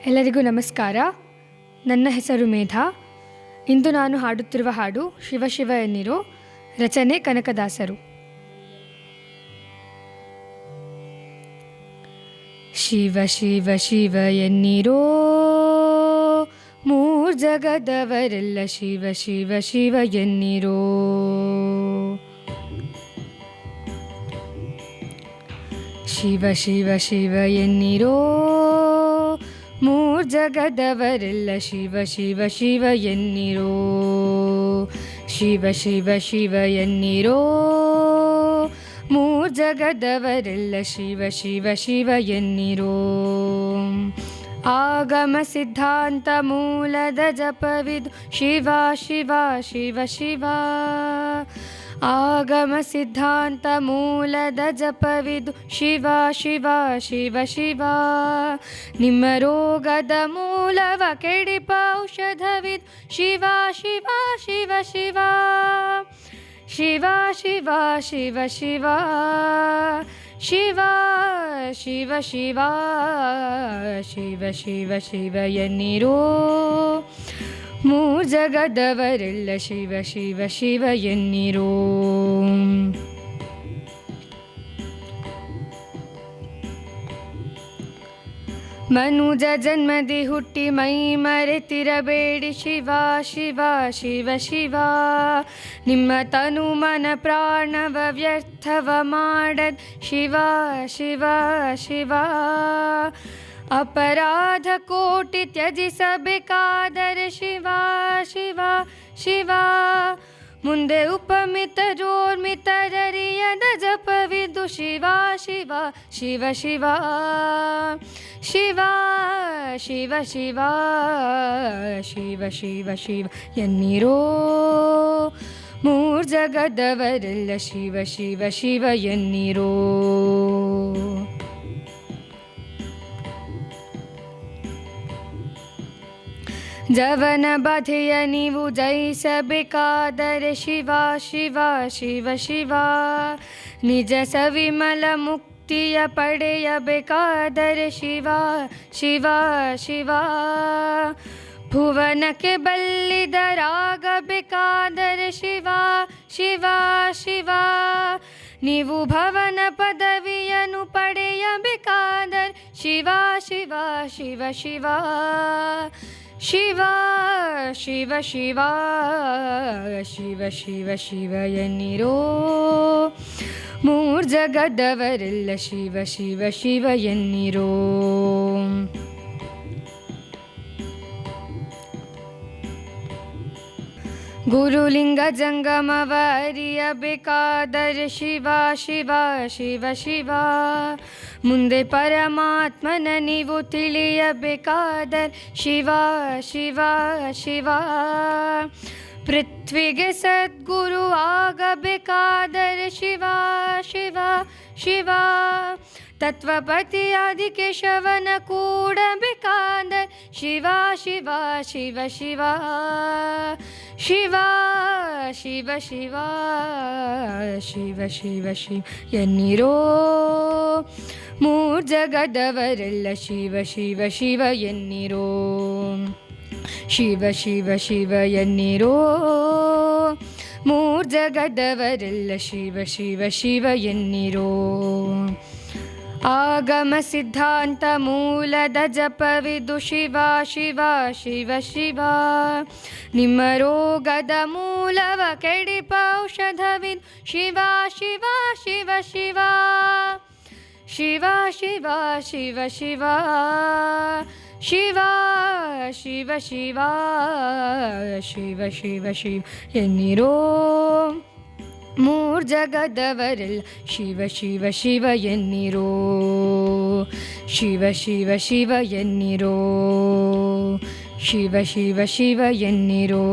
ಎಲ್ಲರಿಗೂ ನಮಸ್ಕಾರ. ನನ್ನ ಹೆಸರು ಮೇಧಾ. ಇಂದು ನಾನು ಹಾಡುತ್ತಿರುವ ಹಾಡು ಶಿವ ಶಿವ ಎನ್ನಿರೋ, ರಚನೆ ಕನಕದಾಸರು. ಶಿವ ಶಿವ ಶಿವ ಎನ್ನಿರೋ, ಮೂರ್ ಜಗದವರೆಲ್ಲ ಶಿವ ಶಿವ ಶಿವ ಎನ್ನಿರೋ. ಶಿವ ಶಿವ ಶಿವ ಎನ್ನಿರೋ, ಮೂರ್ ಜಗದವರೆಲ್ಲ ಶಿವ ಶಿವ ಶಿವ ಎನ್ನಿರೋ. ಶಿವ ಶಿವ ಶಿವ ಎನ್ನಿರೋ, ಮೂರ್ ಜಗದವರೆಲ್ಲ ಶಿವ ಶಿವ ಶಿವ ಎನ್ನಿರೋ. ಆಗಮ ಸಿದ್ಧಾಂತ ಮೂಲದ ಜಪವಿದು ಶಿವ ಶಿವ ಶಿವ ಶಿವ. ಆಗಮ ಸಿದ್ಧಾಂತ ಮೂಲದ ಜಪವಿದು ಶಿವ ಶಿವ ಶಿವ ಶಿವ. ನಿಮ್ಮ ರೋಗದ ಮೂಲವ ಕೆಡಿಪ ಔಷಧವಿದು ಶಿವ ಶಿವ ಶಿವ ಶಿವ. ಶಿವ ಶಿವ ಶಿವ ಶಿವ. ಶಿವ ಶಿವ ಶಿವ ಶಿವ ಶಿವ ಶಿವ ಎನ್ನಿರೋ, ಮೂರ್ ಜಗದವರೆಲ್ಲ ಶಿವ ಶಿವ ಶಿವ ಎನ್ನಿರೋ. ಮನುಜ ಜನ್ಮದಿ ಹುಟ್ಟಿ ಮೈ ಮರೆತಿರಬೇಡಿ ಶಿವ ಶಿವ ಶಿವ ಶಿವ. ನಿಮ್ಮ ತನು ಮನ ಪ್ರಾಣವ ವ್ಯರ್ಥವ ಮಾಡದ್ ಶಿವ ಶಿವ ಶಿವ. ಅಪರಾಧ ಕೋಟಿ ತ್ಯಜಿಸಬೇಕಾದರೆ ಶಿವ ಶಿವ ಶಿವ. ಮುಂದೆ ಉಪಮಿತರೋರ್ಮಿತರರಿಯದ ಜಪವಿದು ಶಿವ ಶಿವ ಶಿವ ಶಿವ. ಶಿವ ಶಿವ ಶಿವ ಶಿವ ಶಿವ ಶಿವ ಎನ್ನಿರೋ, ಮೂರ್ ಜಗದವರೆಲ್ಲ ಶಿವ ಶಿವ ಶಿವ ಎನ್ನಿರೋ. ಜವನ ಬಾಧೆಯ ನೀವು ಜಯಿಸಬೇಕಾದರೆ ಶಿವ ಶಿವ ಶಿವ ಶಿವ. ನಿಜ ಸವಿಮಲ ಮುಕ್ತಿಯ ಪಡೆಯಬೇಕಾದರೆ ಶಿವ ಶಿವ ಶಿವ. ಭುವನಕ್ಕೆ ಬಲ್ಲಿದರಾಗಬೇಕಾದರೆ ಶಿವ ಶಿವ ಶಿವ. ನೀವು ಭವನ ಪದವಿಯನ್ನು ಪಡೆಯಬೇಕಾದರೆ ಶಿವ ಶಿವ ಶಿವ ಶಿವ. ಶಿವ ಶಿವ ಶಿವ ಶಿವ ಶಿವ ಶಿವ ಎನ್ನಿರೋ, ಮೂರ್ ಜಗದವರೆಲ್ಲ ಶಿವ ಶಿವ ಶಿವ ಎನ್ನಿರೋ. ಗುರುಲಿಂಗ ಜಂಗಮವ ಅರಿಯಬೇಕಾದರೆ ಶಿವ ಶಿವ ಶಿವ ಶಿವ. ಮುಂದೆ ಪರಮಾತ್ಮನ ನೀವು ತಿಳಿಯಬೇಕಾದರೆ ಶಿವ ಶಿವ ಶಿವ. ಪೃಥ್ವಿಗೆ ಸದ್ಗುರು ಆಗಬೇಕಾದರೆ ಶಿವ ಶಿವ ಶಿವ. ತತ್ವಪತಿಯಾದಿ ಕೇಶವನ ಕೂಡಬೇಕಾದರೆ ಶಿವ ಶಿವ ಶಿವ ಶಿವ. ಶಿವ ಶಿವ ಶಿವ ಶಿವ ಶಿವ ಶಿವ ಎನ್ನಿರೋ, ಮೂರ್ ಜಗದವರೆಲ್ಲ ಶಿವ ಶಿವ ಶಿವ ಎನ್ನಿರೋ. ಶಿವ ಶಿವ ಶಿವ ಎನ್ನಿರೋ, ಮೂರ್ ಜಗದವರೆಲ್ಲ ಶಿವ ಶಿವ ಶಿವ ಎನ್ನಿರೋ. ಆಗಮ ಸಿದ್ಧಾಂತ ಮೂಲದ ಜಪವಿದು ಶಿವ ಶಿವ ಶಿವ ಶಿವ. ನಿಮ್ಮ ರೋಗದ ಮೂಲವ ಕೆಡಿಪ ಔಷಧವಿದು ಶಿವ ಶಿವ ಶಿವ ಶಿವ. ಶಿವ ಶಿವ ಶಿವ ಶಿವ. ಶಿವ ಶಿವ ಶಿವ ಶಿವ ಶಿವ ಶಿವ ಎನ್ನಿರೋ, ಮೂರ್ ಜಗದವರೆಲ್ಲ ಶಿವ ಶಿವ ಶಿವ ಎನ್ನಿರೋ. ಶಿವ ಶಿವ ಶಿವ ಎನ್ನಿರೋ, ಶಿವ ಶಿವ ಶಿವ ಎನ್ನಿರೋ.